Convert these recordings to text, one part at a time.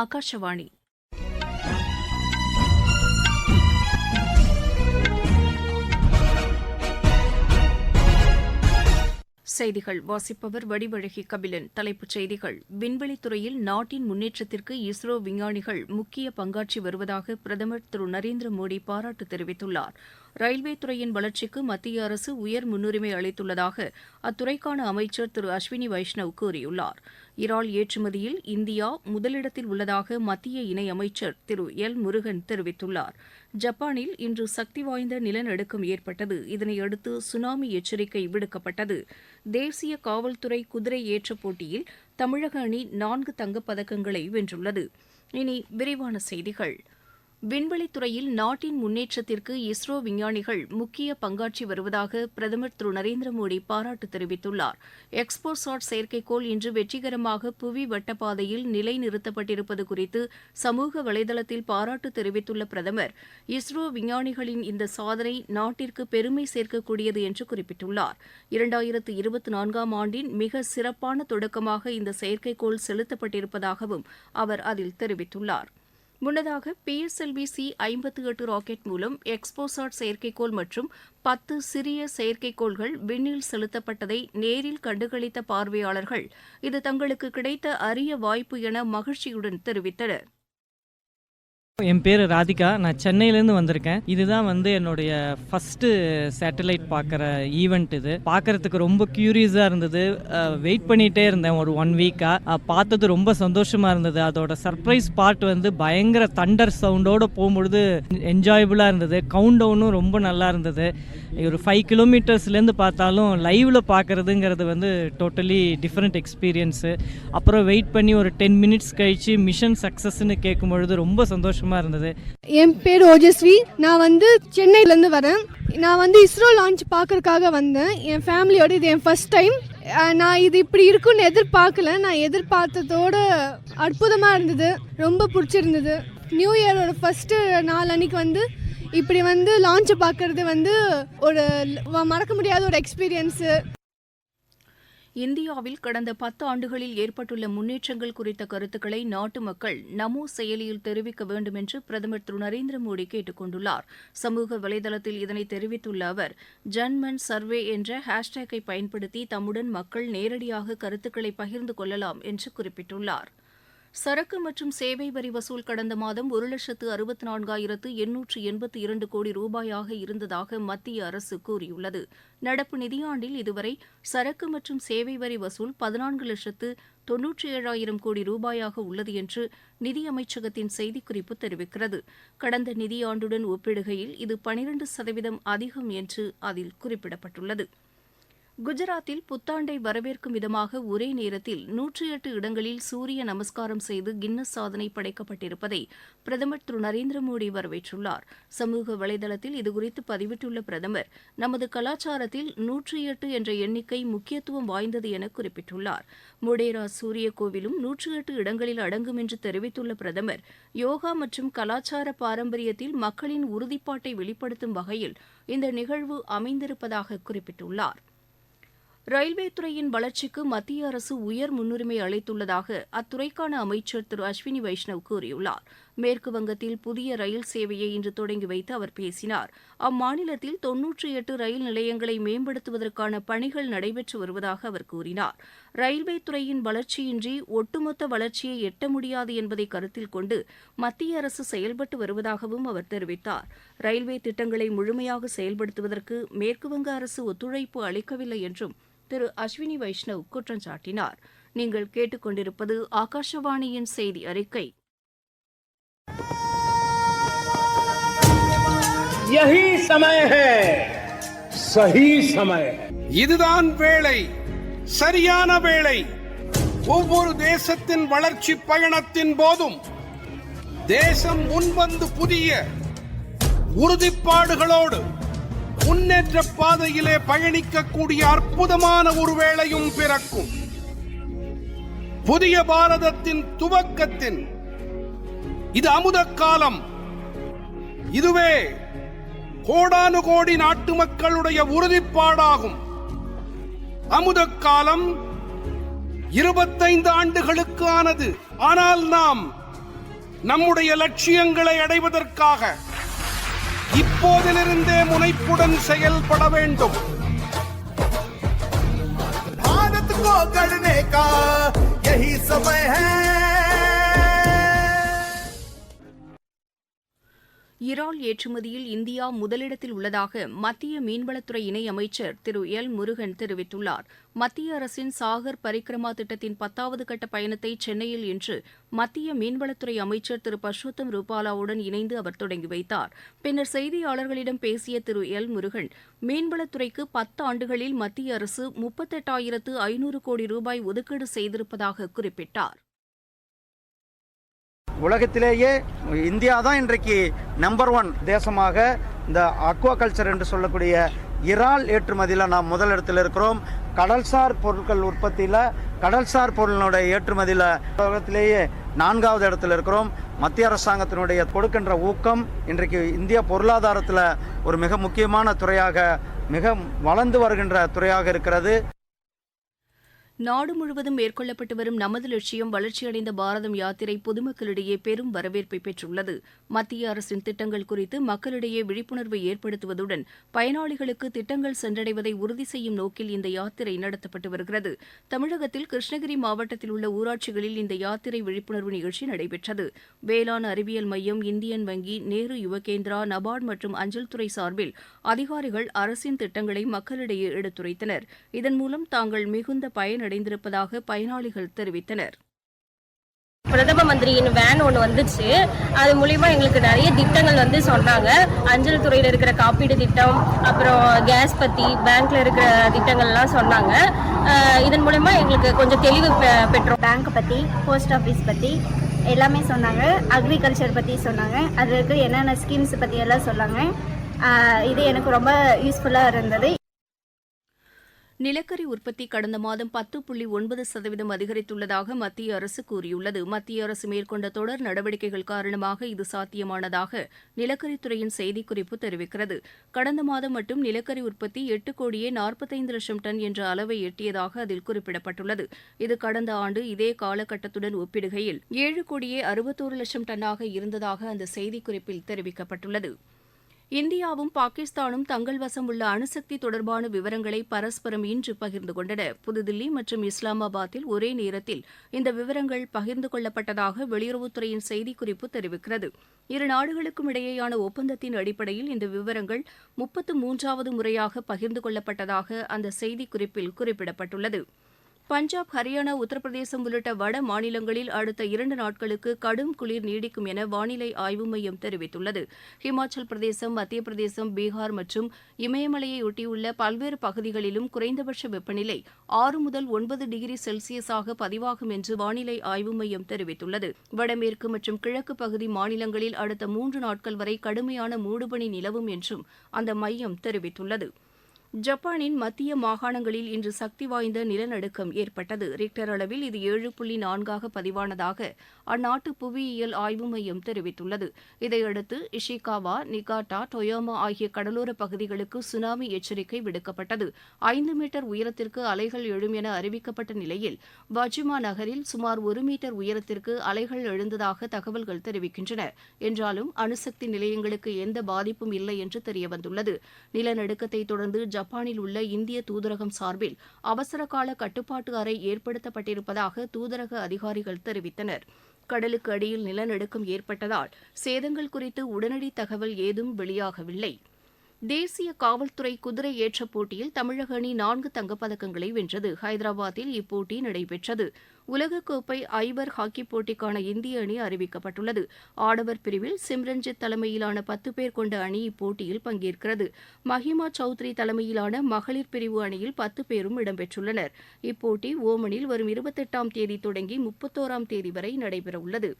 ஆகாஷவாணி. செய்திகள் வாசிப்பவர் வடிவழகி கபிலன். தலைப்புச் செய்திகள்: விண்வெளித்துறையில் நாட்டின் முன்னேற்றத்திற்கு இஸ்ரோ விஞ்ஞானிகள் முக்கிய பங்காற்றி வருவதாக பிரதமர் திரு நரேந்திர மோடி பாராட்டு தெரிவித்துள்ளார். ரயில்வே துறையின் வளர்ச்சிக்கு மத்திய அரசு உயர் முன்னுரிமை அளித்துள்ளதாக அத்துறைக்கான அமைச்சர் திரு அஸ்வினி வைஷ்ணவ் கூறியுள்ளார். இறால் ஏற்றுமதியில் இந்தியா முதலிடத்தில் உள்ளதாக மத்திய இணையமைச்சர் திரு எல் முருகன் தெரிவித்துள்ளார். ஜப்பானில் இன்று சக்தி வாய்ந்த நிலநடுக்கம் ஏற்பட்டது. இதனையடுத்து சுனாமி எச்சரிக்கை விடுக்கப்பட்டது. தேசிய காவல்துறை குதிரை ஏற்ற போட்டியில் தமிழக அணி 4 தங்கப்பதக்கங்களை வென்றுள்ளது. இனி விரிவான செய்திகள். விண்வெளித்துறையில் நாட்டின் முன்னேற்றத்திற்கு இஸ்ரோ விஞ்ஞானிகள் முக்கிய பங்காற்றி வருவதாக பிரதமர் திரு நரேந்திர மோடி பாராட்டு தெரிவித்துள்ளார். எக்ஸ்போசாட் செயற்கைக்கோள் இன்று வெற்றிகரமாக புவி வட்டப்பாதையில் நிலைநிறுத்தப்பட்டிருப்பது குறித்து சமூக வலைதளத்தில் பாராட்டு தெரிவித்துள்ள பிரதமர், இஸ்ரோ விஞ்ஞானிகளின் இந்த சாதனை நாட்டிற்கு பெருமை சேர்க்கக்கூடியது என்று குறிப்பிட்டுள்ளார். 2024ஆம் ஆண்டின் மிக சிறப்பான தொடக்கமாக இந்த செயற்கைக்கோள் செலுத்தப்பட்டிருப்பதாகவும் அவர் அதில் தெரிவித்துள்ளார். முன்னதாக PSLV-C-58 ராக்கெட் மூலம் எக்ஸ்போசாட் செயற்கைக்கோள் மற்றும் 10 சிறிய செயற்கைக்கோள்கள் விண்ணில் செலுத்தப்பட்டதை நேரில் கண்டுகளித்த பார்வையாளர்கள் இது தங்களுக்கு கிடைத்த அரிய வாய்ப்பு என மகிழ்ச்சியுடன் தெரிவித்தனர். என் பேர் ராதிகா. நான் சென்னையிலேருந்து வந்திருக்கேன். இதுதான் என்னுடைய ஃபஸ்ட்டு சேட்டலைட் பார்க்குற ஈவெண்ட். இது பார்க்குறதுக்கு ரொம்ப க்யூரியஸாக இருந்தது. வெயிட் பண்ணிகிட்டே இருந்தேன் ஒரு 1 வீக்காக. பார்த்தது ரொம்ப சந்தோஷமாக இருந்தது. அதோட சர்ப்ரைஸ் பார்ட் பயங்கர தண்டர் சவுண்டோடு போகும்பொழுது என்ஜாயபுளாக இருந்தது. கவுண்ட் டவுனும் ரொம்ப நல்லா இருந்தது. ஒரு 5 கிலோமீட்டர்ஸ்லேருந்து பார்த்தாலும் லைவில் பார்க்குறதுங்கிறது டோட்டலி டிஃப்ரெண்ட் எக்ஸ்பீரியன்ஸு. அப்புறம் வெயிட் பண்ணி ஒரு 10 மினிட்ஸ் கழித்து மிஷன் சக்ஸஸ்ன்னு கேட்கும்பொழுது ரொம்ப சந்தோஷமாக இருந்தது. என் பேர் ஓஜஸ்வி. நான் சென்னையிலேருந்து வரேன். நான் இஸ்ரோ லான்ச் பார்க்கறதுக்காக வந்தேன் என் ஃபேமிலியோட. இது என் ஃபர்ஸ்ட் டைம். நான் இது இப்படி இருக்குன்னு எதிர்பார்க்கல. நான் எதிர்பார்த்ததோட அற்புதமாக இருந்தது. ரொம்ப பிடிச்சிருந்தது. நியூ இயரோட ஃபர்ஸ்ட் நாள் அன்னைக்கு இப்படி லான்ச்சை பார்க்கறது ஒரு மறக்க முடியாத ஒரு எக்ஸ்பீரியன்ஸு. இந்தியாவில் கடந்த 10 ஆண்டுகளில் ஏற்பட்டுள்ள முன்னேற்றங்கள் குறித்த கருத்துக்களை நாட்டு மக்கள் நமோ செயலியில் தெரிவிக்க வேண்டும் என்று பிரதமர் திரு நரேந்திர மோடி கேட்டுக் கொண்டுள்ளார். சமூக வலைதளத்தில் இதனை தெரிவித்துள்ள அவர், ஜன்மன் சர்வே என்ற ஹேஷ்டேக்கை பயன்படுத்தி தம்முடன் மக்கள் நேரடியாக கருத்துக்களை பகிர்ந்து கொள்ளலாம் என்று குறிப்பிட்டுள்ளார். சரக்கு மற்றும் சேவை வரி வசூல் கடந்த மாதம் 1,64,882 கோடி ரூபாயாக இருந்ததாக மத்திய அரசு கூறியுள்ளது. நடப்பு நிதியாண்டில் இதுவரை சரக்கு மற்றும் சேவை வரி வசூல் 14,97,000 கோடி ரூபாயாக உள்ளது என்று நிதியமைச்சகத்தின் செய்திக்குறிப்பு தெரிவிக்கிறது. கடந்த நிதியாண்டுடன் ஒப்பிடுகையில் இது 12% அதிகம் என்று அதில் குறிப்பிடப்பட்டுள்ளது. குஜராத்தில் புத்தாண்டை வரவேற்கும் விதமாக ஒரே நேரத்தில் 108 இடங்களில் சூரிய நமஸ்காரம் செய்து கின்னஸ் சாதனை படைக்கப்பட்டிருப்பதை பிரதமர் திரு நரேந்திர மோடி வரவேற்றுள்ளார். சமூக வலைதளத்தில் இதுகுறித்து பதிவிட்டுள்ள பிரதமர், நமது கலாச்சாரத்தில் 108 என்ற எண்ணிக்கை முக்கியத்துவம் வாய்ந்தது என குறிப்பிட்டுள்ளார். மொடேரா சூரிய கோவிலும் 108 இடங்களில் அடங்கும் என்று தெரிவித்துள்ள பிரதமர், யோகா மற்றும் கலாச்சார பாரம்பரியத்தில் மக்களின் உறுதிப்பாட்டை வெளிப்படுத்தும் வகையில் இந்த நிகழ்வு அமைந்திருப்பதாக குறிப்பிட்டுள்ளார். ரயில்வே துறையின் வளர்ச்சிக்கு மத்திய அரசு உயர் முன்னுரிமை அளித்துள்ளதாக அத்துறைக்கான அமைச்சர் திரு அஸ்வினி வைஷ்ணவ் கூறியுள்ளார். மேற்கு வங்கத்தில் புதிய ரயில் சேவையை இன்று தொடங்கி வைத்து அவர் பேசினார். அம்மாநிலத்தில் 98 ரயில் நிலையங்களை மேம்படுத்துவதற்கான பணிகள் நடைபெற்று வருவதாக அவர் கூறினார். ரயில்வே துறையின் வளர்ச்சியின்றி ஒட்டுமொத்த வளர்ச்சியை எட்ட முடியாது என்பதை கருத்தில் கொண்டு மத்திய அரசு செயல்பட்டு வருவதாகவும் அவர் தெரிவித்தார். ரயில்வே திட்டங்களை முழுமையாக செயல்படுத்துவதற்கு மேற்குவங்க அரசு ஒத்துழைப்பு அளிக்கவில்லை என்றும் திரு அஸ்வினி வைஷ்ணவ் குற்றம் சாட்டினார். நீங்கள் கேட்டுக்கொண்டிருப்பது ஆகாஷவாணியின் செய்தி அறிக்கை. यही समय है, सही समय. இதுதான் வேளை, சரியான வேளை. ஒவ்வொரு தேசத்தின் வளர்ச்சி பயணத்தின் போதும் தேசம் முன்வந்து புதிய உறுதிப்பாடுகளோடு முன்னேற்ற பாதையிலே பயணிக்கக்கூடிய அற்புதமான ஒரு வேளையும் பிறக்கும். புதிய பாரதத்தின் துவக்கத்தின் இது அமுத காலம். இதுவே கோடானு கோடி நாட்டு மக்களுடைய உறுதிப்பாடாகும். அமுத காலம் 25 ஆண்டுகளுக்கு ஆனது. ஆனால் நாம் நம்முடைய லட்சியங்களை அடைவதற்காக இப்போதிலிருந்தே முனைப்புடன் செயல்பட வேண்டும். भारत को गढ़ने का यही समय है. இறால் ஏற்றுமதியில் இந்தியா முதலிடத்தில் உள்ளதாக மத்திய மீன்வளத்துறை இணை அமைச்சர் திரு எல் முருகன் தெரிவித்துள்ளார். மத்திய அரசின் சாகர் பரிக்ரமா திட்டத்தின் 10வது கட்ட பயணத்தை சென்னையில் இன்று மத்திய மீன்வளத்துறை அமைச்சர் திரு பர்ஷோத்தம் ரூபாலாவுடன் இணைந்து அவர் தொடங்கி வைத்தார். பின்னர் செய்தியாளர்களிடம் பேசிய திரு எல் முருகன், மீன்வளத்துறைக்கு 10 ஆண்டுகளில் மத்திய அரசு 38,500 கோடி ரூபாய் ஒதுக்கீடு செய்திருப்பதாக குறிப்பிட்டார். உலகத்திலேயே இந்தியா தான் இன்றைக்கு நம்பர் 1 தேசமாக இந்த அக்வா கல்ச்சர் என்று சொல்லக்கூடிய இறால் ஏற்றுமதியில் நாம் முதலிடத்தில் இருக்கிறோம். கடல்சார் பொருட்கள் உற்பத்தியில், கடல்சார் பொருளினுடைய ஏற்றுமதியில் உலகத்திலேயே 4வது இடத்தில் இருக்கிறோம். மத்திய அரசாங்கத்தினுடைய கொடுக்கின்ற ஊக்கம் இன்றைக்கு இந்திய பொருளாதாரத்தில் ஒரு மிக முக்கியமான துறையாக, மிக வளர்ந்து வருகின்ற துறையாக இருக்கிறது. நாடு முழுவதும் மேற்கொள்ளப்பட்டு வரும் நமது லட்சியம் வளர்ச்சியடைந்த பாரதம் யாத்திரை பொதுமக்களிடையே பெரும் வரவேற்பை பெற்றுள்ளது. மத்திய அரசின் திட்டங்கள் குறித்து மக்களிடையே விழிப்புணர்வை ஏற்படுத்துவதுடன் பயனாளிகளுக்கு திட்டங்கள் சென்றடைவதை உறுதி செய்யும் நோக்கில் இந்த யாத்திரை நடத்தப்பட்டு வருகிறது. தமிழகத்தில் கிருஷ்ணகிரி மாவட்டத்தில் உள்ள ஊராட்சிகளில் இந்த யாத்திரை விழிப்புணர்வு நிகழ்ச்சி நடைபெற்றது. வேளாண் அறிவியல் மையம், இந்தியன் வங்கி, நேரு யுவகேந்திரா, நபார்டு மற்றும் அஞ்சல் துறை சார்பில் அதிகாரிகள் அரசின் திட்டங்களை மக்களிடையே எடுத்துரைத்தனர். இதன் மூலம் தாங்கள் மிகுந்த பயனடைந்திருப்பதாக பயனாளிகள் தெரிவித்தனர். பிரதம மந்திரியின் வேன் ஒன்று வந்துச்சு. அது மூலிமா எங்களுக்கு நிறைய திட்டங்கள் சொன்னாங்க. அஞ்சல் துறையில் இருக்கிற காப்பீடு திட்டம், அப்புறம் கேஸ் பற்றி, பேங்க்ல இருக்கிற திட்டங்கள்லாம் சொன்னாங்க. இதன் மூலமா எங்களுக்கு கொஞ்சம் தெளிவு பெற்றோம். பேங்க் பற்றி, போஸ்ட் ஆஃபீஸ் பற்றி எல்லாமே சொன்னாங்க. அக்ரிகல்ச்சர் பற்றி சொன்னாங்க. அதுக்கு என்னென்ன ஸ்கீம்ஸ் பற்றி எல்லாம் சொன்னாங்க. இது எனக்கு ரொம்ப யூஸ்ஃபுல்லாக இருந்தது. நிலக்கரி உற்பத்தி கடந்த மாதம் 10.9% அதிகரித்துள்ளதாக மத்திய அரசு கூறியுள்ளது. மத்திய அரசு மேற்கொண்ட தொடர் நடவடிக்கைகள் காரணமாக இது சாத்தியமானதாக நிலக்கரித்துறையின் செய்திக்குறிப்பு தெரிவிக்கிறது. கடந்த மாதம் மட்டும் நிலக்கரி உற்பத்தி 8,45,00,000 டன் என்ற அளவை எட்டியதாக அதில் குறிப்பிடப்பட்டுள்ளது. இது கடந்த ஆண்டு இதே காலகட்டத்துடன் ஒப்பிடுகையில் 7,61,00,000 டன்னாக இருந்ததாக அந்த செய்திக்குறிப்பில் தெரிவிக்கப்பட்டுள்ளது. இந்தியாவும் பாகிஸ்தானும் தங்கள் வசம் உள்ள அணுசக்தி தொடர்பான விவரங்களை பரஸ்பரம் இன்று பகிர்ந்து கொண்டன. புதுதில்லி மற்றும் இஸ்லாமாபாத்தில் ஒரே நேரத்தில் இந்த விவரங்கள் பகிர்ந்து கொள்ளப்பட்டதாக வெளியுறவுத்துறையின் செய்திக்குறிப்பு தெரிவிக்கிறது. இரு நாடுகளுக்கும் இடையேயான ஒப்பந்தத்தின் அடிப்படையில் இந்த விவரங்கள் 33வது முறையாக பகிர்ந்து கொள்ளப்பட்டதாக அந்த செய்திக்குறிப்பில் குறிப்பிடப்பட்டுள்ளது. பஞ்சாப், ஹரியானா, உத்தரப்பிரதேசம் உள்ளிட்ட வட மாநிலங்களில் அடுத்த 2 நாட்களுக்கு கடும் குளிர் நீடிக்கும் என வானிலை ஆய்வு மையம் தெரிவித்துள்ளது. ஹிமாச்சல் பிரதேசம், மத்திய பிரதேசம், பீகார் மற்றும் இமயமலையை ஒட்டியுள்ள பல்வேறு பகுதிகளிலும் குறைந்தபட்ச வெப்பநிலை 6 முதல் 9 டிகிரி செல்சியஸாக பதிவாகும் என்று வானிலை ஆய்வு மையம் தெரிவித்துள்ளது. வடமேற்கு மற்றும் கிழக்கு பகுதி மாநிலங்களில் அடுத்த 3 நாட்கள் வரை கடுமையான மூடுபனி நிலவும் என்றும் அந்த மையம் தெரிவித்துள்ளது. ஜப்பானின் மத்திய மாகாணங்களில் இன்று சக்தி வாய்ந்த நிலநடுக்கம் ஏற்பட்டது. ரிக்டர் அளவில் இது 7.4 பதிவானதாக அந்நாட்டு புவியியல் ஆய்வு மையம் தெரிவித்துள்ளது. இதையடுத்து இஷிகாவா, நிகாட்டா, டொயோமா ஆகிய கடலோர பகுதிகளுக்கு சுனாமி எச்சரிக்கை விடுக்கப்பட்டது. 5 மீட்டர் உயரத்திற்கு அலைகள் எழும் என அறிவிக்கப்பட்ட நிலையில் வஜிமா நகரில் சுமார் 1 மீட்டர் உயரத்திற்கு அலைகள் எழுந்ததாக தகவல்கள் தெரிவிக்கின்றன. என்றாலும் அணுசக்தி நிலையங்களுக்கு எந்த பாதிப்பும் இல்லை என்று தெரியவந்துள்ளது. நிலநடுக்கத்தை தொடர்ந்து ஜப்பானில் உள்ள இந்திய தூதரகம் சார்பில் அவசரகால கட்டுப்பாட்டு அறை ஏற்படுத்தப்பட்டிருப்பதாக தூதரக அதிகாரிகள் தெரிவித்தனர். கடலுக்கு அடியில் நிலநடுக்கம் ஏற்பட்டதால் சேதங்கள் குறித்து உடனடி தகவல் ஏதும் வெளியாகவில்லை. தேசிய காவல்துறை குதிரை ஏற்ற போட்டியில் தமிழக அணி 4 தங்கப்பதக்கங்களை வென்றது. ஹைதராபாத்தில் இப்போட்டி நடைபெற்றது. உலகக்கோப்பை ஐவர் ஹாக்கிப் போட்டிக்கான இந்திய அணி அறிவிக்கப்பட்டுள்ளது. ஆடவர் பிரிவில் சிம்ரன்ஜித் தலைமையிலான 10 பேர் கொண்ட அணி இப்போட்டியில் பங்கேற்கிறது. மஹிமா சௌத்ரி தலைமையிலான மகளிர் பிரிவு அணியில் 10 பேரும் இடம்பெற்றுள்ளனர். இப்போட்டி ஓமனில் வரும் 28ஆம் தேதி தொடங்கி 31ஆம் தேதி வரை நடைபெறவுள்ளது.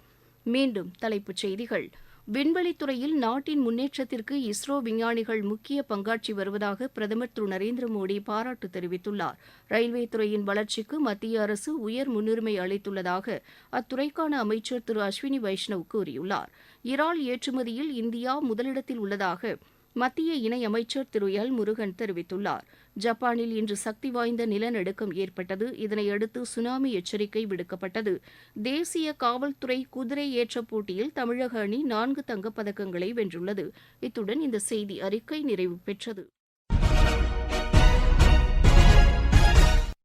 மீண்டும் தலைப்புச் செய்திகள். விண்வெளித்துறையில் நாட்டின் முன்னேற்றத்திற்கு இஸ்ரோ விஞ்ஞானிகள் முக்கிய பங்காற்றி வருவதாக பிரதமர் திரு நரேந்திர மோடி பாராட்டு தெரிவித்துள்ளார். ரயில்வே துறையின் வளர்ச்சிக்கு மத்திய அரசு உயர் முன்னுரிமை அளித்துள்ளதாக அத்துறைக்கான அமைச்சர் திரு அஸ்வினி வைஷ்ணவ் கூறியுள்ளார். இறால் ஏற்றுமதியில் இந்தியா முதலிடத்தில் உள்ளதாக மத்திய இணையமைச்சர் திரு எல் முருகன் தெரிவித்துள்ளார். ஜப்பானில் இன்று சக்தி வாய்ந்த நிலநடுக்கம் ஏற்பட்டது. இதனையடுத்து சுனாமி எச்சரிக்கை விடுக்கப்பட்டது. தேசிய காவல்துறை குதிரை ஏற்ற போட்டியில் தமிழக அணி 4 தங்கப்பதக்கங்களை வென்றுள்ளது. இத்துடன் இந்த செய்தி அறிக்கை நிறைவு பெற்றது.